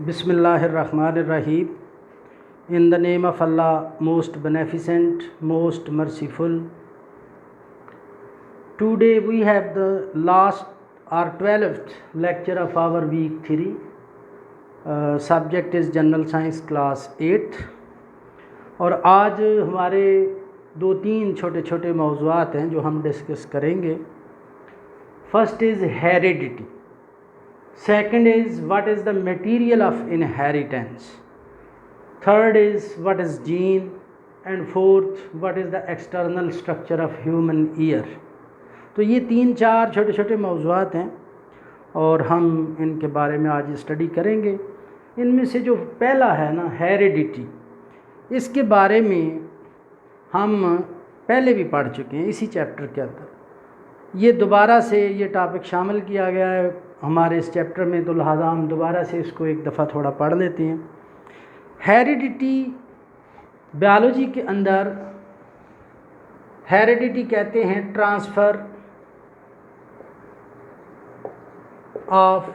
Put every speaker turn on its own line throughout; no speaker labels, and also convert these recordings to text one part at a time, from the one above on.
Bismillahirrahmanirrahim. In the name of Allah, most beneficent, most merciful. Today we have the last or 12th lecture of our week 3. Subject is General Science Class 8. और आज हमारे 2-3 छोटे छोटे मौज़ूआत हैं जो हम discuss करेंगे. First is heredity. Second is what is the material of inheritance. Third is what is gene. And fourth what is the external structure of human ear. तो ये 3-4 छोटे छोटे मौज़ूआत हैं और हम इनके बारे में आज स्टडी करेंगे. इनमें से जो पहला है ना, हेरिडिटी, इसके बारे में हम पहले भी पढ़ चुके हैं इसी चैप्टर के अंदर. ये दोबारा से ये टॉपिक शामिल किया गया है हमारे इस चैप्टर में, तो लिहाजा हम दोबारा से इसको एक दफ़ा थोड़ा पढ़ लेते हैं. हेरिडिटी बायोलॉजी के अंदर हेरिडिटी कहते हैं transfer of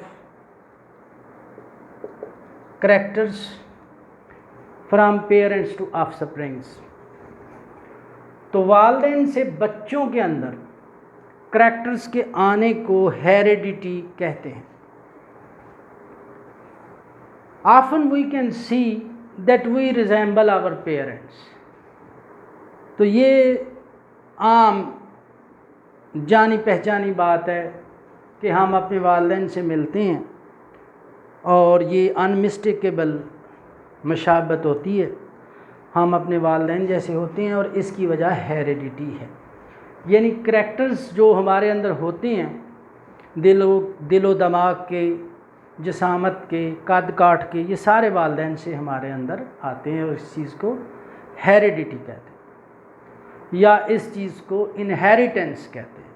characters from parents to offsprings. तो वालिदैन से बच्चों के अंदर करैक्टर्स के आने को हेरिडिटी कहते हैं. Often we can see that we resemble our parents. तो ये आम जानी पहचानी बात है कि हम अपने वालिदैन से मिलते हैं और ये अनमिस्टेकेबल मुशाबत होती है. हम अपने वालिदैन जैसे होते हैं और इसकी वजह हेरिडिटी है. यानी करैक्टर्स जो हमारे अंदर होते हैं, दिलो दिमाग के, जिसामत के, कद काठ के, ये सारे वालिदैन से हमारे अंदर आते हैं और इस चीज़ को हेरिडिटी कहते हैं या इस चीज़ को इनहेरिटेंस कहते हैं.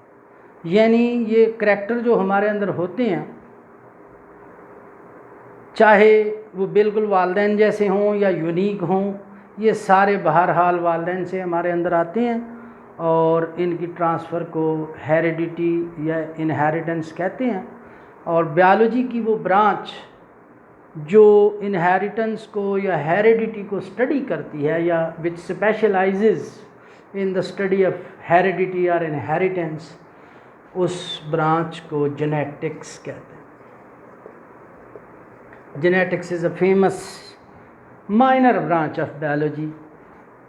यानी ये करैक्टर जो हमारे अंदर होते हैं, चाहे वो बिल्कुल वालिदैन जैसे हों या यूनिक हों, ये सारे बहरहाल वालिदैन से हमारे अंदर आते हैं और इनकी ट्रांसफ़र को हेरिडिटी या इनहेरिटेंस कहते हैं. और बायोलॉजी की वो ब्रांच जो इनहेरिटेंस को या हेरिडिटी को स्टडी करती है या which specialises in the study of heredity और इनहेरिटेंस, उस ब्रांच को जेनेटिक्स कहते हैं. Genetics is a famous minor branch of biology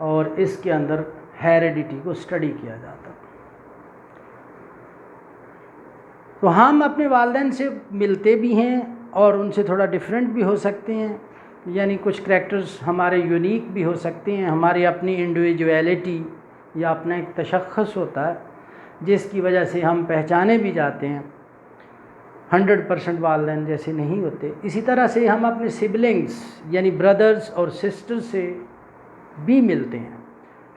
और इसके अंदर हेरिडिटी को स्टडी किया जाता. तो हम अपने वालिदैन से मिलते भी हैं और उनसे थोड़ा डिफरेंट भी हो सकते हैं. यानी कुछ करैक्टर्स हमारे यूनिक भी हो सकते हैं. हमारी अपनी इंडिविजुअलिटी या अपना एक तशख़्ख़ुस होता है जिसकी वजह से हम पहचाने भी जाते हैं. 100% वालिदैन जैसे नहीं होते. इसी तरह से हम अपने सिबलिंग्स यानी ब्रदर्स और सिस्टर्स से भी मिलते हैं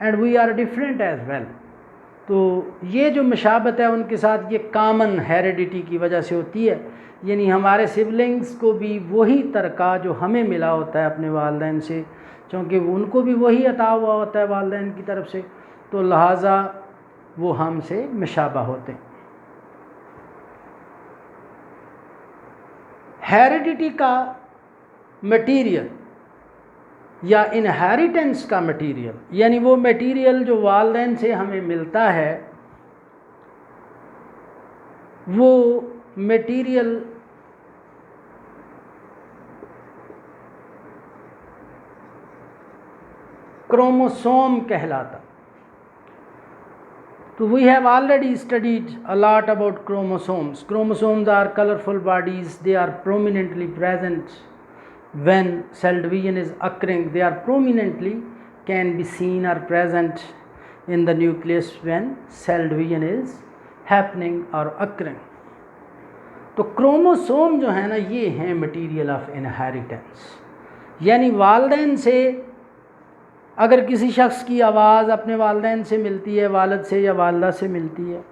and we are different as well. तो ये जो मुशाबत है उनके साथ ये कॉमन हेरिडिटी की वजह से होती है. यानी हमारे सिबलिंग्स को भी वही तरका जो हमें मिला होता है अपने वालिदैन से, क्योंकि उनको भी वही अता हुआ होता है वालिदैन की तरफ से, तो लिहाजा वो हमसे मुशाबा होते हैं. हेरिडिटी का मटीरियल या इनहेरिटेंस का मटीरियल, यानी वो मटीरियल जो वालिदैन से हमें मिलता है, वो मटीरियल क्रोमोसोम कहलाता. तो we have already studied a lot about chromosomes. Chromosomes are colorful bodies. They are prominently present when cell division is occurring. They are prominently can be seen or present in the nucleus when cell division is happening or occurring. तो chromosome जो है ना, ये हैं material of inheritance. यानी वालिदैन से अगर किसी शख्स की आवाज़ अपने वालिदैन से मिलती है, वालिद से या वालदा से मिलती है,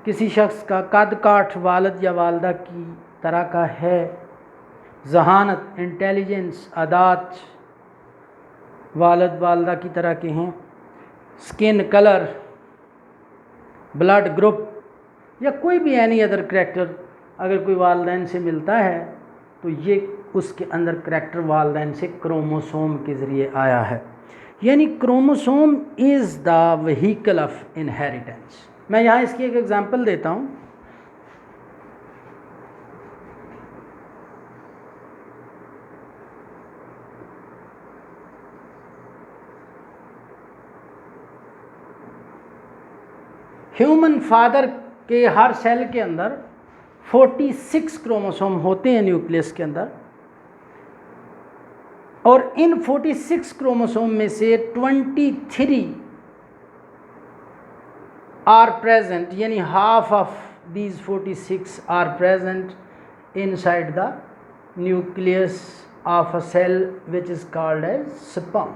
किसी शख्स का कद काठ वालिद या वालदा की तरह का है, जहानत, इंटेलिजेंस, अदात वालिद वालदा की तरह के हैं, स्किन कलर, ब्लड ग्रुप या कोई भी एनी अदर करैक्टर अगर कोई वालिदैन से मिलता है तो ये उसके अंदर करैक्टर वालदैन से क्रोमोसोम के ज़रिए आया है। यानी chromosome is the vehicle of inheritance. मैं यहाँ इसकी एक एग्जांपल देता हूँ। ह्यूमन फादर के हर सेल के अंदर 46 क्रोमोसोम होते हैं न्यूक्लियस के अंदर, और इन 46 क्रोमोसोम में से 23 आर प्रेजेंट, यानी half of these 46 are present inside the nucleus of a cell which is called as sperm.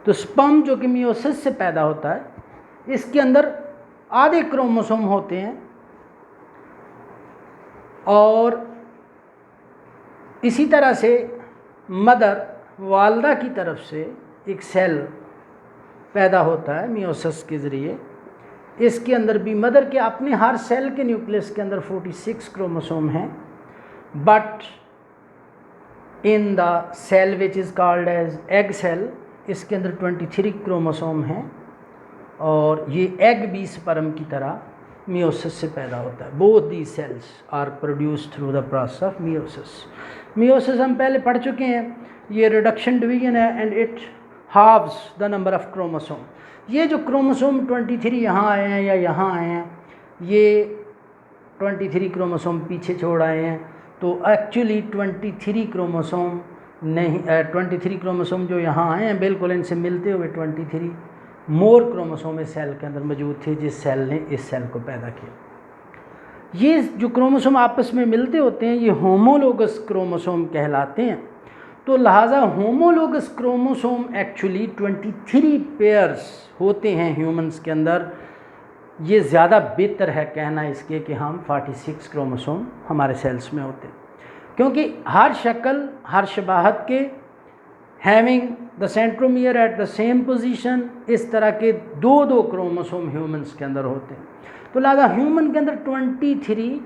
तो स्पर्म जो कि मियोसिस से पैदा होता है, इसके अंदर आधे क्रोमोसोम होते हैं, और इसी तरह से मदर वालदा की तरफ से एक सेल पैदा होता है मियोसिस के ज़रिए। इसके अंदर भी मदर के अपने हर सेल के न्यूक्लियस के अंदर 46 क्रोमोसोम हैं, but in the cell which is called as egg cell, इसके अंदर 23 क्रोमोसोम हैं, और ये एग भी स्पर्म की तरह मियोसिस से पैदा होता है। Both the cells are produced through the process of meiosis. Meiosis हम पहले पढ़ चुके हैं, ये रिडक्शन डिवीजन है and it halves the number of chromosome. ये जो क्रोमोसोम 23 यहाँ आए हैं या यहाँ आए हैं, ये 23 क्रोमोसोम पीछे छोड़ आए हैं, तो एक्चुअली 23 क्रोमोसोम नहीं, 23 क्रोमोसोम जो यहाँ आए हैं बिल्कुल इनसे मिलते हुए 23 मोर क्रोमोसोम इस सेल के अंदर मौजूद थे जिस सेल ने इस सेल को पैदा किया। ये जो क्रोमोसोम आपस में मिलते होते हैं ये होमोलोगस क्रोमोसोम कहलाते हैं। तो लिहाजा होमोलोगस क्रोमोसोम एक्चुअली 23 पेयर्स होते हैं ह्यूमंस के अंदर। ये ज़्यादा बेहतर है कहना इसके कि हम 46 क्रोमोसोम हमारे सेल्स में होते हैं, क्योंकि हर शक्ल हर शबाहत के having the centromere at the same position, इस तरह के दो क्रोमोसोम ह्यूमंस के अंदर होते हैं। तो लिहाजा ह्यूमन के अंदर 23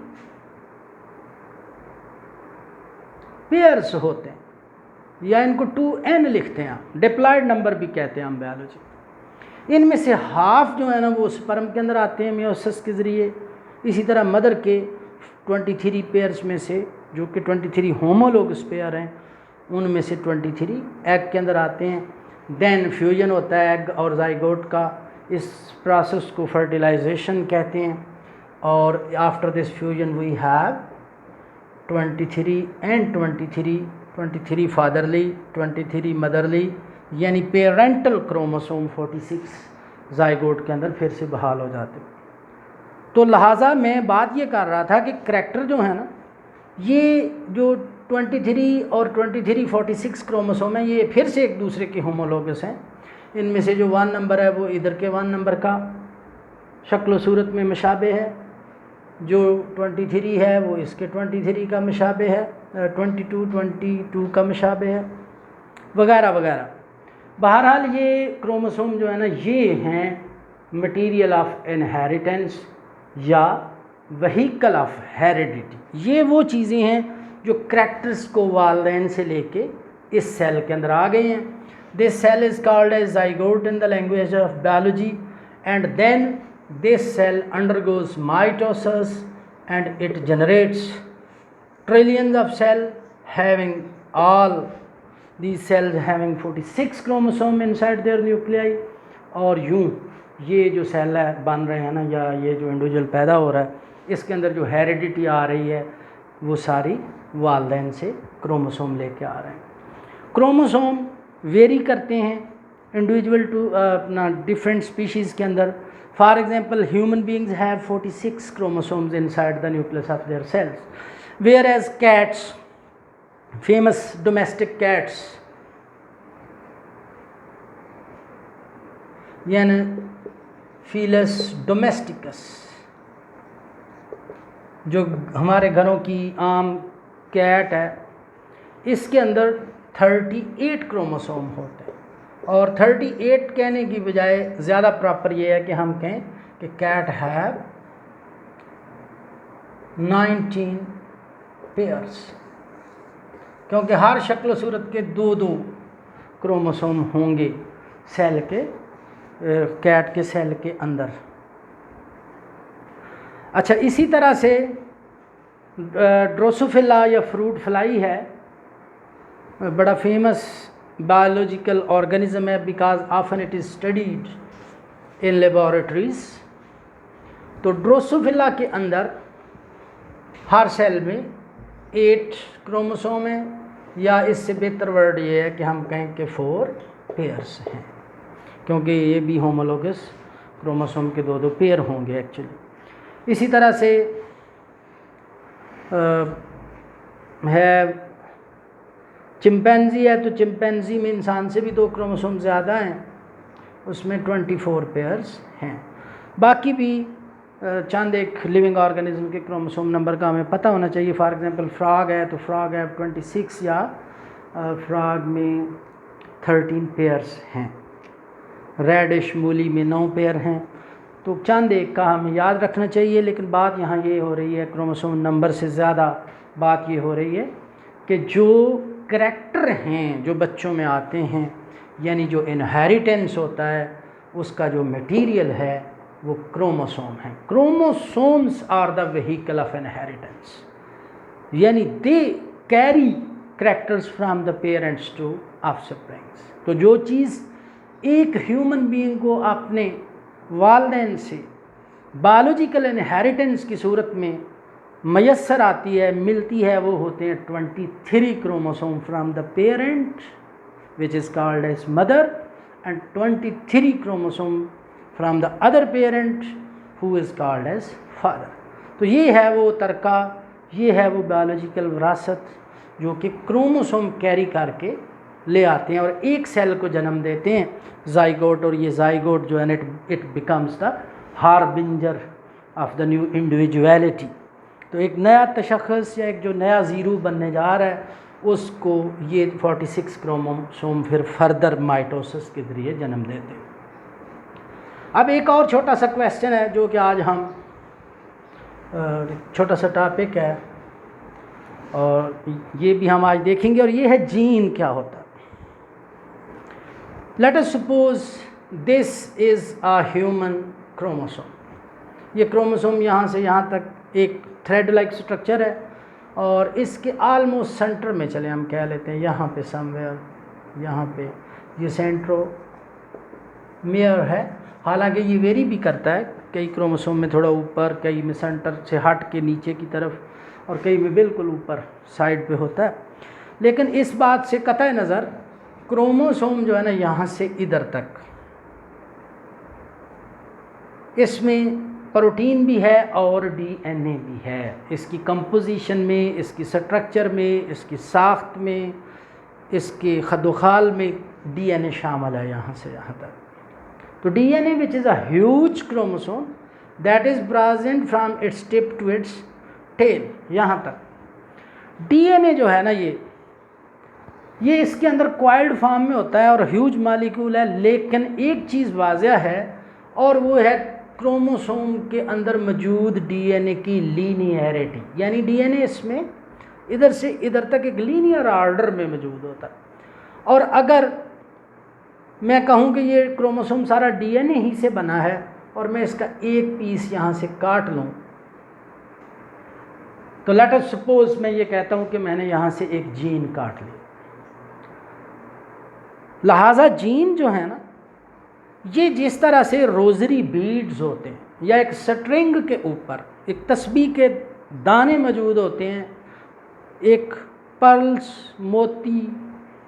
पेयर्स होते हैं, या इनको 2n लिखते हैं, डिप्लॉयड नंबर भी कहते हैं हम बायोलॉजी। इनमें से हाफ जो है ना वो स्पर्म के अंदर आते हैं मियोसिस के ज़रिए। इसी तरह मदर के 23 पेयर्स में से, जो कि 23 होमोलोगस पेयर हैं, उनमें से 23 एग के अंदर आते हैं। देन फ्यूजन होता है एग और जाइगोट का, इस प्रोसेस को फर्टिलाइजेशन कहते हैं। और after this fusion we have 23 and 23 fatherly, 23 motherly, यानी पेरेंटल क्रोमोसोम 46 जाइगोट के अंदर फिर से बहाल हो जाते। तो लिहाजा मैं बात ये कर रहा था कि करैक्टर जो है ना, ये जो 23 और 23 46 क्रोमोसोम है, ये फिर से एक दूसरे के होमोलोगस हैं। इनमें से जो 1 नंबर है वो इधर के 1 नंबर का शक्ल सूरत में मुशाबे है, जो 23 है वो इसके 23 का मुशाबे है, 22 का मुशाबे है, वगैरह वगैरह। बहरहाल ये क्रोमोसोम जो है ना, ये हैं मटीरियल ऑफ इनहेरिटेंस या व्हीकल ऑफ हेरिडिटी। ये वो चीज़ें हैं जो करैक्टर्स को वालदैन से लेके इस सेल के अंदर आ गए हैं। This cell is called as zygote in the language of biology, and then this cell undergoes mitosis and it generates trillions of cell having all these cells having 46 chromosome inside their nuclei। और यूँ ये जो cell है बन रहे हैं ना, या ये जो इंडिविजुअल पैदा हो रहा है, इसके अंदर जो हेरिडिटी आ रही है वो सारी वालदैन से क्रोमोसोम लेके आ रहे हैं। क्रोमोसोम वेरी करते हैं इंडिविजुअल टू अपना डिफरेंट स्पीशीज़ के अंदर। For example human beings have 46 chromosomes inside the nucleus of their cells, whereas cats, famous domestic cats, यानी फीलस डोमेस्टिकस, जो हमारे घरों की आम कैट है, इसके अंदर 38 क्रोमोसोम होते हैं। और 38 कहने की बजाय ज़्यादा प्रॉपर ये है कि हम कहें कि कैट हैव 19 पेयर्स। क्योंकि हर शक्ल सूरत के दो दो क्रोमोसोम होंगे सेल के, कैट के सेल के अंदर। अच्छा, इसी तरह से ड्रोसोफिला या फ्रूट फ्लाई है, बड़ा फेमस बायोलॉजिकल ऑर्गेनिज्म है because often it is studied in laboratories. तो ड्रोसोफिला के अंदर हर सेल में 8 क्रोमोसोम है, या इससे बेहतर वर्ड ये है कि हम कहें कि 4 पेयर्स हैं, क्योंकि ये भी होमोलोगस क्रोमोसोम के 2 पेयर होंगे एक्चुअली। इसी तरह से है चिंपैंजी है, तो चिंपैंजी में इंसान से भी 2 क्रोमोसोम ज़्यादा हैं, उसमें 24 पेयर्स हैं। बाकी भी चंद एक लिविंग ऑर्गेनिज्म के क्रोमोसोम नंबर का हमें पता होना चाहिए। फॉर एग्जांपल फ्रॉग है, तो फ्रॉग है 26, या फ्रॉग में 13 पेयर्स हैं। रेडिश मूली में 9 पेयर हैं। तो चंद एक का हमें याद रखना चाहिए, लेकिन बात यहाँ ये हो रही है, क्रोमोसोम नंबर से ज़्यादा बात ये हो रही है कि जो करैक्टर हैं जो बच्चों में आते हैं, यानी जो इनहेरिटेंस होता है, उसका जो मटेरियल है वो क्रोमोसोम है। Chromosomes are the vehicle of inheritance, यानी they carry characters from the parents to offsprings. तो जो चीज़ एक ह्यूमन बीइंग को अपने वालिदैन से बायोलॉजिकल इनहेरिटेंस की सूरत में मयसर आती है, मिलती है, वो होते हैं 23 chromosome from the parent which is called as mother, and 23 chromosome from the other parent who is called as father. तो ये है वो तरका, ये है वो बायोलॉजिकल विरासत जो कि क्रोमोसोम कैरी करके ले आते हैं और एक सेल को जन्म देते हैं, जाइगोट। और ये जाइगोट जो है it becomes the harbinger of the new individuality. तो एक नया तशख़्ख़ुस या एक जो नया ज़ीरो बनने जा रहा है, उसको ये 46 क्रोमोसोम फिर फर्दर माइटोसिस के ज़रिए जन्म देते हैं। अब एक और छोटा सा क्वेश्चन है जो कि आज हम छोटा सा टॉपिक है और ये भी हम आज देखेंगे, और ये है जीन क्या होता है। Late us suppose this is a human chromosome. ये क्रोमोसोम यहाँ से यहाँ तक एक थ्रेड लाइक स्ट्रक्चर है, और इसके आलमोस्ट सेंटर में चले हम कह लेते हैं, यहाँ पे समवेयर, यहाँ पे ये सेंट्रोमियर है। हालांकि ये वेरी भी करता है, कई क्रोमोसोम में थोड़ा ऊपर, कई में सेंटर से हट के नीचे की तरफ, और कई में बिल्कुल ऊपर साइड पे होता है। लेकिन इस बात से कतई नज़र क्रोमोसोम जो है ना, यहाँ से इधर तक, इसमें प्रोटीन भी है और डीएनए भी है। इसकी कंपोजिशन में, इसकी स्ट्रक्चर में, इसकी साख्त में, इसके खदोखाल में डीएनए शामिल है यहाँ से यहाँ तक। तो DNA which is a huge chromosome that is present from its tip to its tail, यहाँ तक डीएनए जो है ना, ये इसके अंदर क्वाइल्ड फॉर्म में होता है और ह्यूज मॉलिक्यूल है। लेकिन एक चीज़ वाज़ह है, और वो है क्रोमोसोम के अंदर मौजूद डीएनए की लीनियरिटी, यानी डीएनए इसमें इधर से इधर तक एक लीनियर ऑर्डर में मौजूद होता है। और अगर मैं कहूँ कि ये क्रोमोसोम सारा डीएनए ही से बना है, और मैं इसका एक पीस यहाँ से काट लूँ, तो लेट अस सपोज मैं ये कहता हूँ कि मैंने यहाँ से एक जीन काट ली। लिहाजा जीन जो है ना, ये जिस तरह से रोजरी बीड्स होते हैं, या एक स्ट्रिंग के ऊपर एक तस्बीह के दाने मौजूद होते हैं, एक पर्ल्स मोती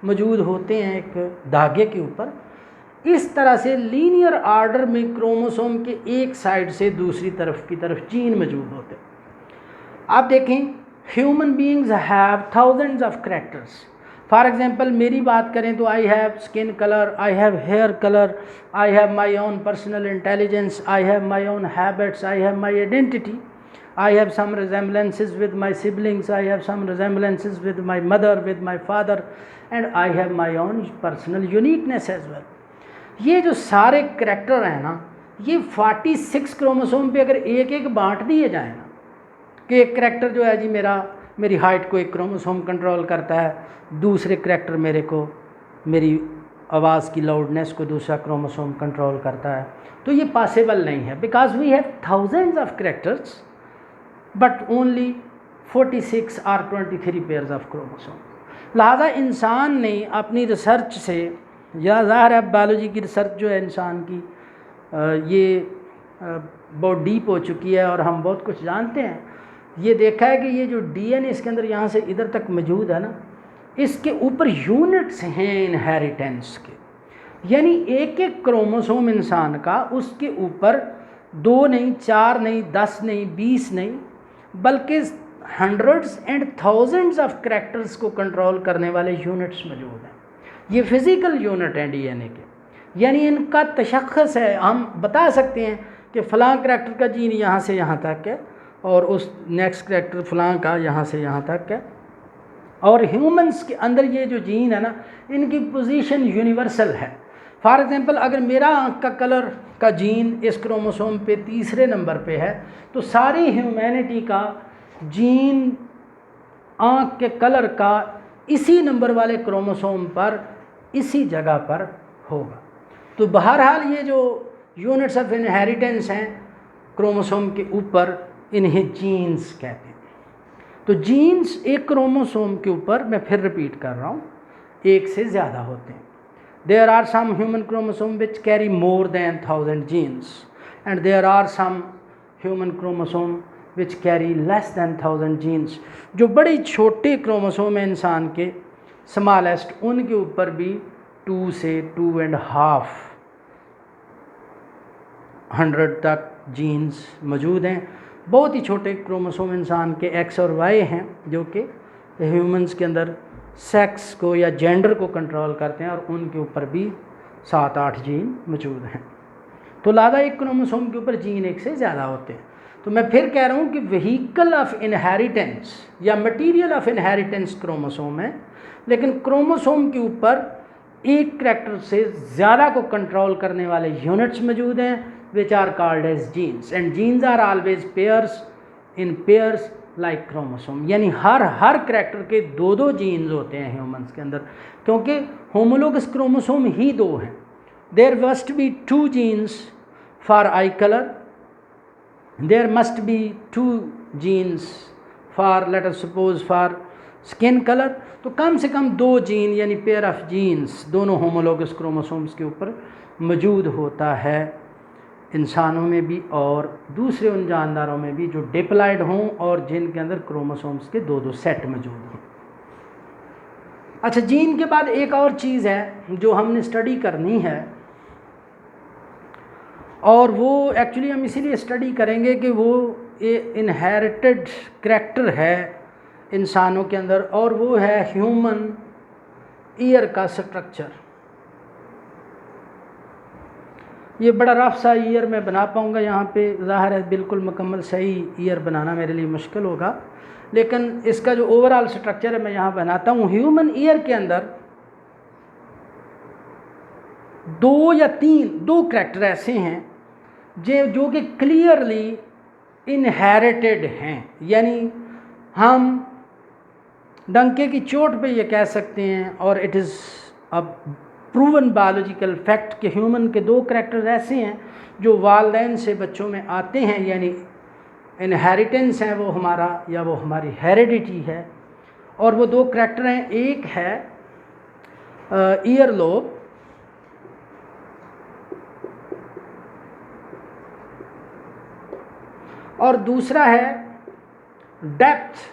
मौजूद होते हैं एक धागे के ऊपर, इस तरह से लीनियर ऑर्डर में क्रोमोसोम के एक साइड से दूसरी तरफ की तरफ जीन मौजूद होते हैं। आप देखें, human beings have thousands of characters. For example मेरी बात करें तो I have skin colour, I have hair colour, I have my own personal intelligence, I have my own habits, I have my identity, I have some resemblances with my siblings, I have some resemblances with my mother, with my father, and I have my own personal uniqueness as well. ये जो सारे character हैं ना, ये 46 chromosome पे अगर एक एक बांट दिए जाए ना, कि एक करैक्टर जो है जी मेरा मेरी हाइट को एक क्रोमोसोम कंट्रोल करता है, दूसरे करैक्टर मेरे को मेरी आवाज़ की लाउडनेस को दूसरा क्रोमोसोम कंट्रोल करता है। तो ये पॉसिबल नहीं है, because we have thousands of characters but only 46 और 23 पेयर्स ऑफ क्रोमोसोम। लिहाजा इंसान ने अपनी रिसर्च से, या ज़ाहिर है बायोलॉजी की रिसर्च जो है इंसान की ये बहुत डीप हो चुकी है और हम बहुत कुछ जानते हैं, ये देखा है कि ये जो डीएनए इसके अंदर यहाँ से इधर तक मौजूद है ना, इसके ऊपर यूनिट्स हैं इनहेरिटेंस के, यानी एक एक क्रोमोसोम इंसान का उसके ऊपर 2 नहीं, 4 नहीं, 10 नहीं, 20 नहीं, बल्कि hundreds and thousands of characters को कंट्रोल करने वाले यूनिट्स मौजूद हैं। ये फिज़िकल यूनिट हैं डीएनए के, यानी इनका तशख़्ख़ुस है। हम बता सकते हैं कि फ़लाँ करैक्टर का जीन यहाँ से यहाँ तक है और उस नेक्स्ट करैक्टर फ़लाँ का यहाँ से यहाँ तक है। और ह्यूमंस के अंदर ये जो जीन है ना, इनकी पोजीशन यूनिवर्सल है। फॉर एग्ज़ाम्पल, अगर मेरा आँख का कलर का जीन इस क्रोमोसोम पे 3रे नंबर पे है, तो सारी ह्यूमैनिटी का जीन आँख के कलर का इसी नंबर वाले क्रोमोसोम पर इसी जगह पर होगा। तो बहरहाल ये जो यूनिट्स ऑफ इनहेरिटेंस हैं क्रोमोसोम के ऊपर, इन्हें जीन्स कहते हैं। तो जीन्स एक क्रोमोसोम के ऊपर, मैं फिर रिपीट कर रहा हूँ, एक से ज़्यादा होते हैं। There are some human chromosome which carry more than 1000 genes and there are some human chromosome which carry less than 1000 genes. जो बड़े छोटे क्रोमोसोम हैं इंसान के, स्मॉलेस्ट, उनके ऊपर भी 2 से 2.5 तक जीन्स मौजूद हैं। बहुत ही छोटे क्रोमोसोम इंसान के एक्स और वाई हैं, जो कि ह्यूमंस के अंदर सेक्स को या जेंडर को कंट्रोल करते हैं, और उनके ऊपर भी 7-8 जीन मौजूद हैं। तो लिहाजा एक क्रोमोसोम के ऊपर जीन एक से ज़्यादा होते हैं। तो मैं फिर कह रहा हूँ कि व्हीकल ऑफ इनहेरिटेंस या मटीरियल ऑफ इनहेरिटेंस क्रोमोसोम है, लेकिन क्रोमोसोम के ऊपर एक करैक्टर से ज़्यादा को कंट्रोल करने वाले यूनिट्स मौजूद हैं, which are called as genes, and genes are always pairs in pairs like chromosome। यानी हर करैक्टर के 2-2 जीन्स होते हैं ह्यूमंस के अंदर, क्योंकि होमोलोगस क्रोमोसोम ही 2 हैं। There must be 2 genes for eye colour, there must be 2 genes for, let us suppose, for skin colour. तो कम से कम 2 जीन यानी पेयर ऑफ जीन्स दोनों होमोलोगस क्रोमोसोम्स के ऊपर मौजूद होता है, इंसानों में भी और दूसरे उन जानदारों में भी जो डिप्लॉयड हों और जिनके अंदर क्रोमोसोम्स के 2-2 सेट मौजूद हों। अच्छा, जीन के बाद एक और चीज़ है जो हमने स्टडी करनी है, और वो एक्चुअली हम इसीलिए स्टडी करेंगे कि वो इनहेरिटेड करैक्टर है इंसानों के अंदर, और वो है ह्यूमन ईयर का स्ट्रक्चर। ये बड़ा रफ सा ईयर मैं बना पाऊँगा यहाँ पे, ज़ाहिर है बिल्कुल मुकम्मल सही ईयर बनाना मेरे लिए मुश्किल होगा, लेकिन इसका जो ओवरऑल स्ट्रक्चर है मैं यहाँ बनाता हूँ। ह्यूमन ईयर के अंदर 2 या 2 करैक्टर ऐसे हैं जो कि क्लियरली इनहेरिटेड हैं, यानी हम डंके की चोट पे ये कह सकते हैं, और इट इज़ अब प्रूवन बायोलॉजिकल फैक्ट कि ह्यूमन के 2 करैक्टर्स ऐसे हैं जो वालदैन से बच्चों में आते हैं, यानी इनहेरिटेंस है वो हमारा, या वो हमारी हेरिडिटी है। और वो 2 करैक्टर हैं, एक है ईयर लोब, और दूसरा है depth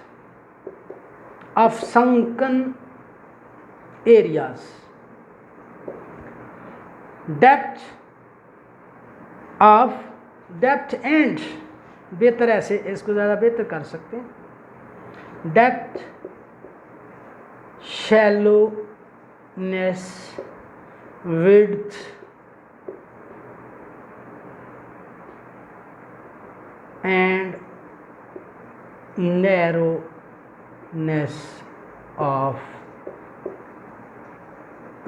of sunken areas. Depth and, बेहतर ऐसे इसको ज़्यादा बेहतर कर सकते हैं, depth, shallowness, width and narrowness of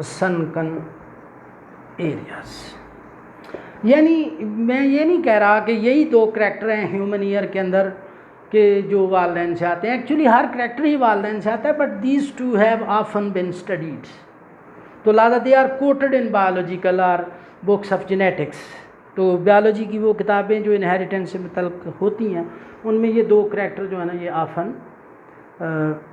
sunken areas. यानी मैं ये नहीं कह रहा कि यही 2 करैक्टर हैं ह्यूमन ईयर के अंदर के जो वालदैन से आते हैं। एक्चुअली हर करैक्टर ही वालदैन से आता है, but these two have often been studied, तो rather they are quoted in biological or books of genetics. तो बायोलॉजी की वो किताबें जो इनहेरिटेंस से मुतल्लिक़ होती हैं, उनमें ये दो करैक्टर जो है ना, ये often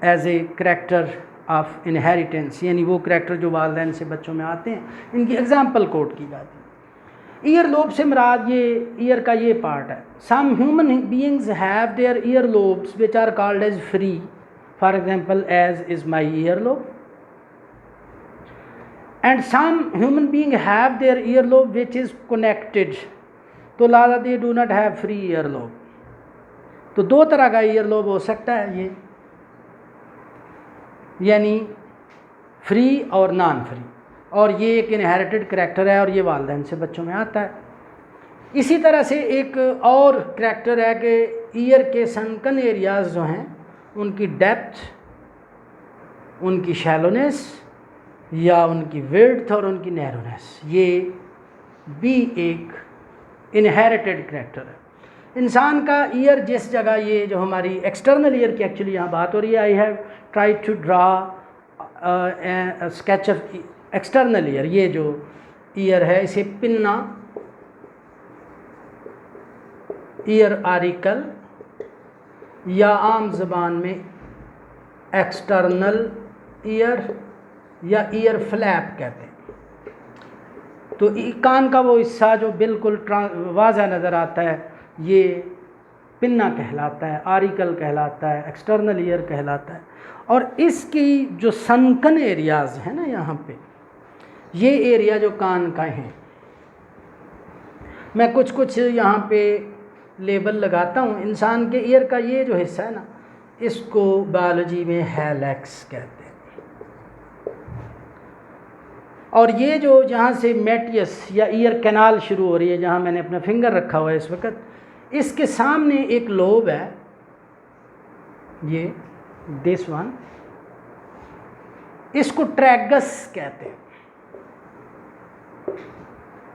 as a character of inheritance, यानी वो करैक्टर जो वालदैन से बच्चों में आते हैं, इनकी एग्जाम्पल कोट की जाती है। ईयर लोब से मुराद ये ईयर का ये पार्ट है। Some human beings have their ear lobes which are called as free, for example as is my ear lobe, and some human being have their ear lobe which is connected, तो rather they do not have free ear lobe. तो दो तरह का ear lobe हो सकता है ये, यानी फ्री और नॉन फ्री, और ये एक इनहेरिटेड करैक्टर है और ये वालदैन से बच्चों में आता है। इसी तरह से एक और करैक्टर है कि ईयर के सनकन एरियाज़ जो हैं, उनकी डेप्थ, उनकी शैलोनेस या उनकी विड्थ और उनकी नैरोनेस, ये भी एक इनहेरिटेड करैक्टर है। इंसान का ईयर जिस जगह, ये जो हमारी एक्सटर्नल ईयर की एक्चुअली यहाँ बात हो रही है, I have try to draw sketch of external ear. ये जो ईयर है इसे पिन्ना, ईयर आरिकल, या आम ज़बान में एक्सटर्नल ईयर या ईयर फ्लैप कहते हैं। तो कान का वो हिस्सा जो बिल्कुल वाज़ा नज़र आता है, ये पिन्ना कहलाता है, आरिकल कहलाता है, एक्सटर्नल ईयर कहलाता है। और इसकी जो सनकन एरियाज़ हैं ना, यहाँ पे ये एरिया जो कान का हैं, मैं कुछ कुछ यहाँ पे लेबल लगाता हूँ। इंसान के ईयर का ये जो हिस्सा है ना, इसको बायोलॉजी में हेलेक्स कहते हैं। और ये जो जहाँ से मेटियस या ईयर कैनाल शुरू हो रही है, जहाँ मैंने अपना फिंगर रखा हुआ है इस वक्त, इसके सामने एक लोब है, ये दिस वन, इसको ट्रैगस कहते हैं।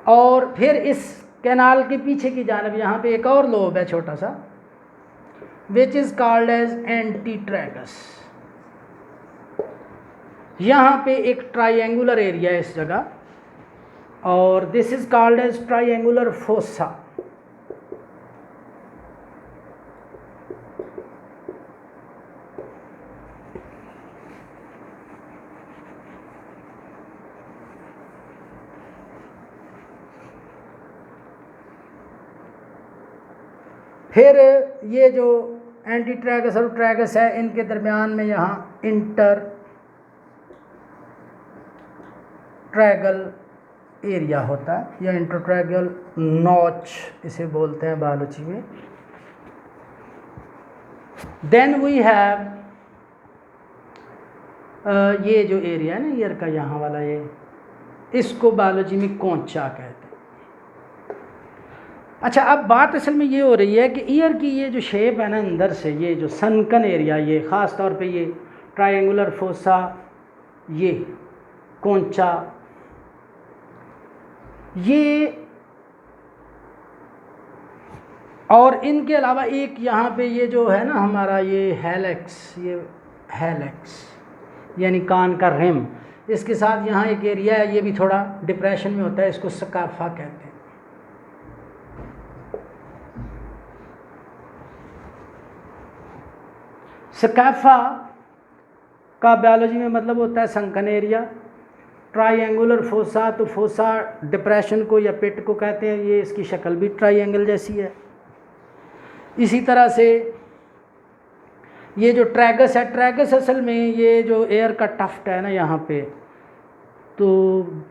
और फिर इस कैनाल के पीछे की जानब यहाँ पे एक और लोब है छोटा सा, which is called as antitragus. यहाँ पे एक ट्राइंगुलर एरिया है इस जगह, और this is called as triangular fossa. फिर ये जो एंटीट्रैगस और ट्रैगस है, इनके दरमियान में यहाँ इंटर ट्रैगल एरिया होता है, या इंटरट्रैगल नॉच इसे बोलते हैं बायोलॉजी में। देन वी हैव ये जो एरिया है ना ईयर का, यहाँ वाला, ये इसको बायोलॉजी में कोंचा कहते हैं। अच्छा, अब बात असल में ये हो रही है कि ईयर की ये जो शेप है ना अंदर से, ये जो सनकन एरिया, ये ख़ास तौर पे ये ट्रायंगुलर फोसा, ये कोंचा, ये, और इनके अलावा एक यहाँ पे ये जो है ना हमारा ये हेलेक्स, ये हेलेक्स यानी कान का रिम, इसके साथ यहाँ एक एरिया है, ये भी थोड़ा डिप्रेशन में होता है, इसको स्काफा कहते हैं। स्काफा का बायोलॉजी में मतलब होता है संकन एरिया। ट्राइंगुलर फोसा, तो फोसा डिप्रेशन को या पेट को कहते हैं, ये इसकी शक्ल भी ट्राइंगल जैसी है। इसी तरह से ये जो ट्रैगस है, ट्रैगस असल में ये जो एयर का टफ्ट है ना यहाँ पे, तो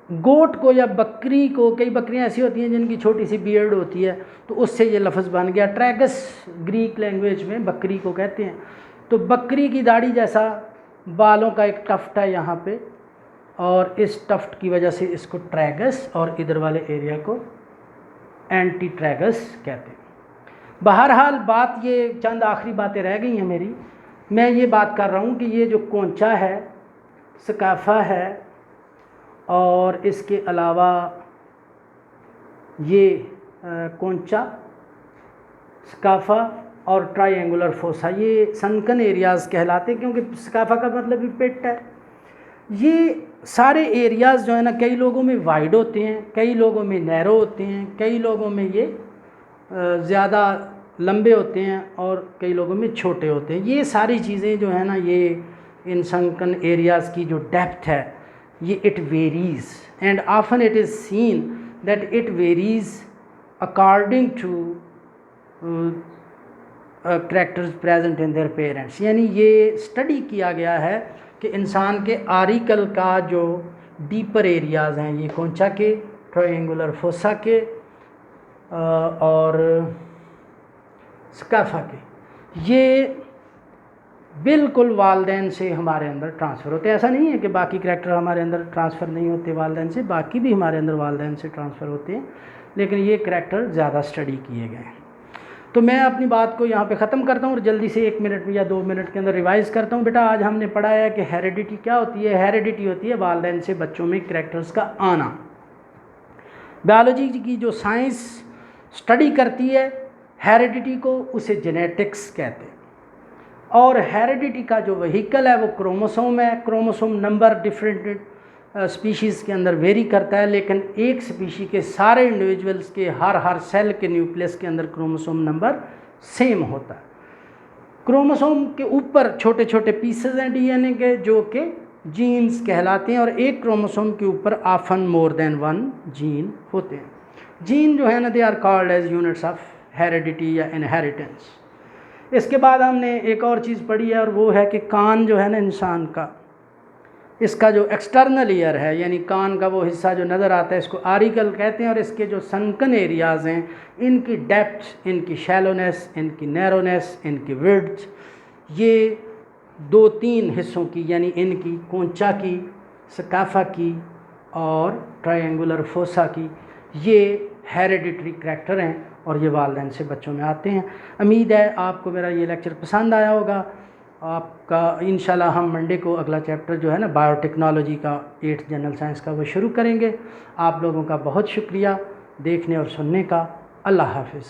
गोट को या बकरी को, कई बकरियाँ ऐसी होती हैं जिनकी छोटी सी बियर्ड होती है, तो उससे ये लफ्ज़ बन गया ट्रैगस। ग्रीक लैंग्वेज में बकरी को कहते हैं। तो बकरी की दाढ़ी जैसा बालों का एक टफ्ट है यहाँ पे, और इस टफ्ट की वजह से इसको ट्रैगस और इधर वाले एरिया को एंटी ट्रैगस कहते हैं। बहरहाल बात, ये चंद आखिरी बातें रह गई हैं मेरी। मैं ये बात कर रहा हूँ कि ये जो कोंचा है, स्काफा है, और इसके अलावा ये कोंचा, स्काफा और ट्रायंगुलर फोसा, ये सनकन एरियाज़ कहलाते हैं, क्योंकि स्काफा का मतलब भी पेट है। ये सारे एरियाज़ जो है ना, कई लोगों में वाइड होते हैं, कई लोगों में नैरो होते हैं, कई लोगों में ये ज़्यादा लंबे होते हैं और कई लोगों में छोटे होते हैं। ये सारी चीज़ें जो है ना, ये इन सनकन एरियाज़ की जो डेप्थ है ये it varies, and often it is seen that it varies according to characters present in their parents. यानी ये स्टडी किया गया है कि इंसान के आरिकल का जो डीपर एरियाज़ हैं, ये कोंचा के, ट्रायंगुलर फोसा के और स्काफा के, ये बिल्कुल वालदैन से हमारे अंदर ट्रांसफ़र होते हैं। ऐसा नहीं है कि बाकी करैक्टर हमारे अंदर ट्रांसफ़र नहीं होते वालदैन से, बाकी भी हमारे अंदर वालदैन से ट्रांसफ़र होते हैं, लेकिन ये करैक्टर ज़्यादा स्टडी किए गए हैं। तो मैं अपनी बात को यहाँ पे ख़त्म करता हूँ और जल्दी से 1 मिनट या 2 मिनट के अंदर रिवाइज़ करता हूँ। बेटा, आज हमने पढ़ा है कि हेरिडिटी क्या होती है। हेरिडिटी होती है वालदैन से बच्चों में करैक्टर्स का आना। बायोलॉजी की जो साइंस स्टडी करती है हेरिडिटी को, उसे जेनेटिक्स कहते हैं। और हेरिडिटी का जो व्हीकल है वो क्रोमोसोम है। क्रोमोसोम नंबर डिफरेंट स्पीशीज़ के अंदर वेरी करता है, लेकिन एक स्पीशी के सारे इंडिविजुअल्स के हर सेल के न्यूक्लियस के अंदर क्रोमोसोम नंबर सेम होता है। क्रोमोसोम के ऊपर छोटे छोटे पीसेस हैं डीएनए के, जो कि जीन्स कहलाते हैं, और एक क्रोमोसोम के ऊपर ऑफन मोर देन 1 जीन होते हैं। जीन जो है ना, they are called as units of heredity या इनहेरिटेंस। इसके बाद हमने एक और चीज़ पढ़ी है, और वो है कि कान जो है ना इंसान का, इसका जो एक्सटर्नल ईयर है, यानी कान का वो हिस्सा जो नज़र आता है, इसको आरिकल कहते हैं। और इसके जो सनकन एरियाज़ हैं, इनकी डेप्थ, इनकी शैलोनेस, इनकी नैरोनेस, इनकी विड्थ, ये 2-3 हिस्सों की, यानी इनकी कोंचा की, स्काफा की और ट्रायंगुलर फोसा की, ये हेरिडिटरी करैक्टर हैं और ये वालदैन से बच्चों में आते हैं। उम्मीद है आपको मेरा ये लेक्चर पसंद आया होगा। आपका इंशाल्लाह हम मंडे को अगला चैप्टर जो है ना बायोटेक्नोलॉजी का 8th जनरल साइंस का वो शुरू करेंगे। आप लोगों का बहुत शुक्रिया देखने और सुनने का। अल्लाह हाफ़िज़।